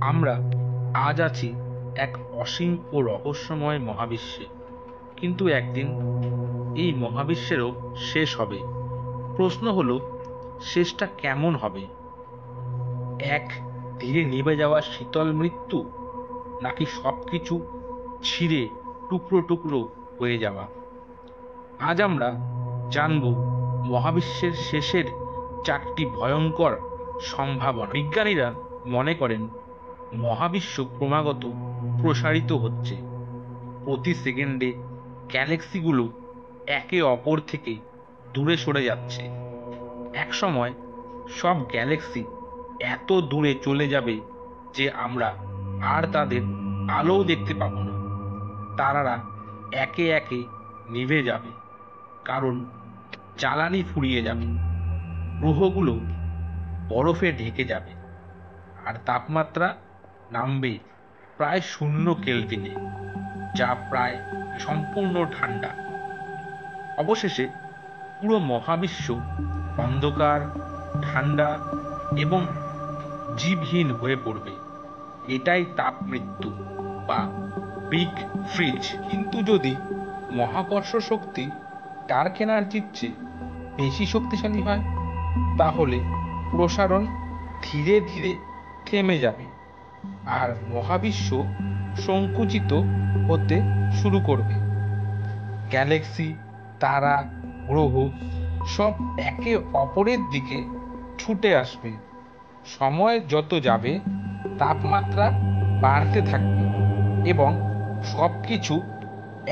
আমরা আজ আছি এক অসীম ও রহস্যময় মহাবিশ্বে, কিন্তু একদিন এই মহাবিশ্বেরও শেষ হবে। প্রশ্ন হলো, শেষটা কেমন হবে? এক ধীরে নিভে যাওয়া শীতল মৃত্যু, নাকি সবকিছু ছিঁড়ে টুকরো টুকরো হয়ে যাওয়া? আজ আমরা জানব মহাবিশ্বের শেষের চারটি ভয়ঙ্কর সম্ভাবনা। বিজ্ঞানীরা মনে করেন মহাবিশ্ব ক্রমাগত প্রসারিত হচ্ছে। প্রতি সেকেন্ডে গ্যালাক্সিগুলো একে অপর থেকে দূরে সরে যাচ্ছে। একসময় সব গ্যালাক্সি এত দূরে চলে যাবে যে আমরা আর তাদের আলোও দেখতে পাবো না। তারারা একে একে নিভে যাবে, কারণ জ্বালানি ফুরিয়ে যাবে। গ্রহগুলো বরফে ঢেকে যাবে, আর তাপমাত্রা নামবে প্রায় 0 কেলভিনে, যা প্রায় সম্পূর্ণ ঠান্ডা। অবশেষে পুরো মহাবিশ্ব অন্ধকার, ঠান্ডা এবং জীবহীন হয়ে পড়বে। এটাই তাপ মৃত্যু বা বিগ ফ্রিজ। কিন্তু যদি মহাকর্ষ শক্তি ডার্ক এনার্জির চেয়ে বেশি শক্তিশালী হয়, তাহলে প্রসারণ ধীরে ধীরে থেমে যাবে আর মহাবিশ্ব সংকুচিত হতে শুরু করবে। গ্যালাক্সি, তারা, গ্রহ সব একে অপরের দিকে ছুটে আসবে। সময় যত যাবে তাপমাত্রা বাড়তে থাকবে এবং সবকিছু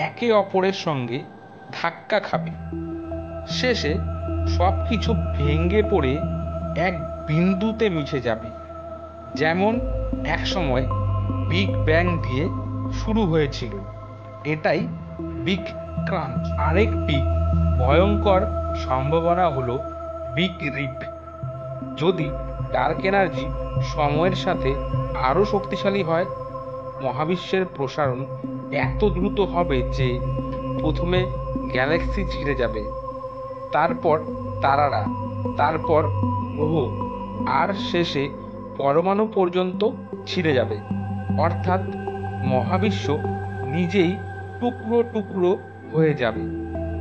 একে অপরের সঙ্গে ধাক্কা খাবে। শেষে সবকিছু ভেঙে পড়ে এক বিন্দুতে মিশে যাবে, যেমন একসময় বিগ ব্যাং দিয়ে শুরু হয়েছিল। এটাই বিগ ক্রাঞ্চ। আরেকটি ভয়ঙ্কর সম্ভাবনা হলো বিগ রিপ। যদি ডার্ক এনার্জি সময়ের সাথে আরো শক্তিশালী হয়, মহাবিশ্বের প্রসারণ এত দ্রুত হবে যে প্রথমে গ্যালাক্সি ছিঁড়ে যাবে, তারপর তারারা, তারপর গ্রহ, আর শেষে পরমাণু পর্যন্ত ছিঁড়ে যাবে। অর্থাৎ মহাবিশ্ব নিজেই টুকরো টুকরো হয়ে যাবে।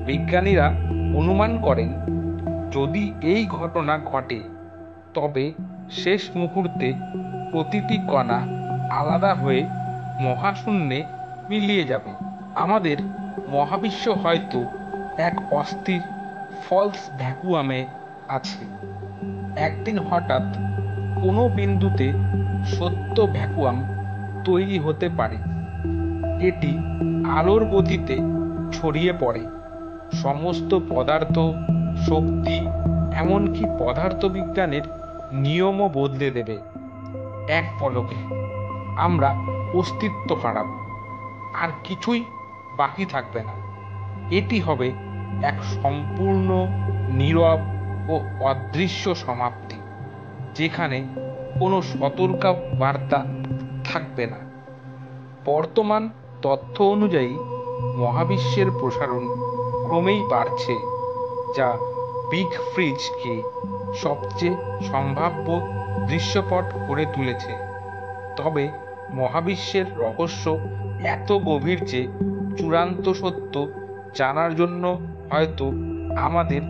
বিজ্ঞানীরা অনুমান করেন, যদি এই ঘটনা ঘটে, তবে শেষ মুহূর্তে প্রতিটি কণা আলাদা হয়ে মহাশূন্যে মিলিয়ে যাবে। আমাদের মহাবিশ্ব হয়তো এক অস্থির ফলস ভ্যাকুয়ামে আছে। একদিন হঠাৎ কোনো বিন্দুতে সত্য ভ্যাকুয়াম তৈরি হতে পারে। এটি আলোর গতিতে ছড়িয়ে পড়ে। সমস্ত পদার্থ, শক্তি, এমনকি পদার্থবিজ্ঞানের নিয়মও বদলে দেবে। এক পলকে আমরা অস্তিত্ব হারাব, আর কিছুই বাকি থাকবে না। এটি হবে এক সম্পূর্ণ নীরব ও অদৃশ্য সমাপ্তি, যেখানে কোনো সতর্ক বার্তা থাকবে না। বর্তমান তথ্য অনুযায়ী মহাবিশ্বের প্রসারণ ক্রমেই বাড়ছে, যা বিগ ফ্রিজকে সবচেয়ে সম্ভাব্য দৃশ্যপট করে তুলেছে। তবে মহাবিশ্বের রহস্য এত গভীর যে চূড়ান্ত সত্য জানার জন্য হয়তো আমাদের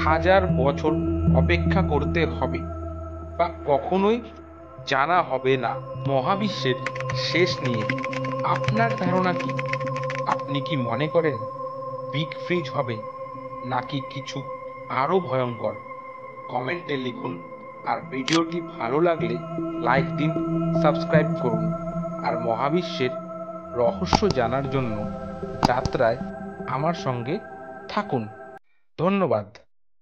1000 বছর অপেক্ষা করতে হবে, বা কখনোই জানা হবে না। মহাবিশ্বের শেষ নিয়ে আপনার ধারণা কি? আপনি কি মনে করেন বিগ ফ্রিজ হবে, নাকি কিছু আরো ভয়ঙ্কর? কমেন্টে লিখুন। আর ভিডিওটি ভালো লাগলে লাইক দিন, সাবস্ক্রাইব করুন, আর মহাবিশ্বের রহস্য জানার জন্য যাত্রায় আমার সঙ্গে থাকুন। ধন্যবাদ।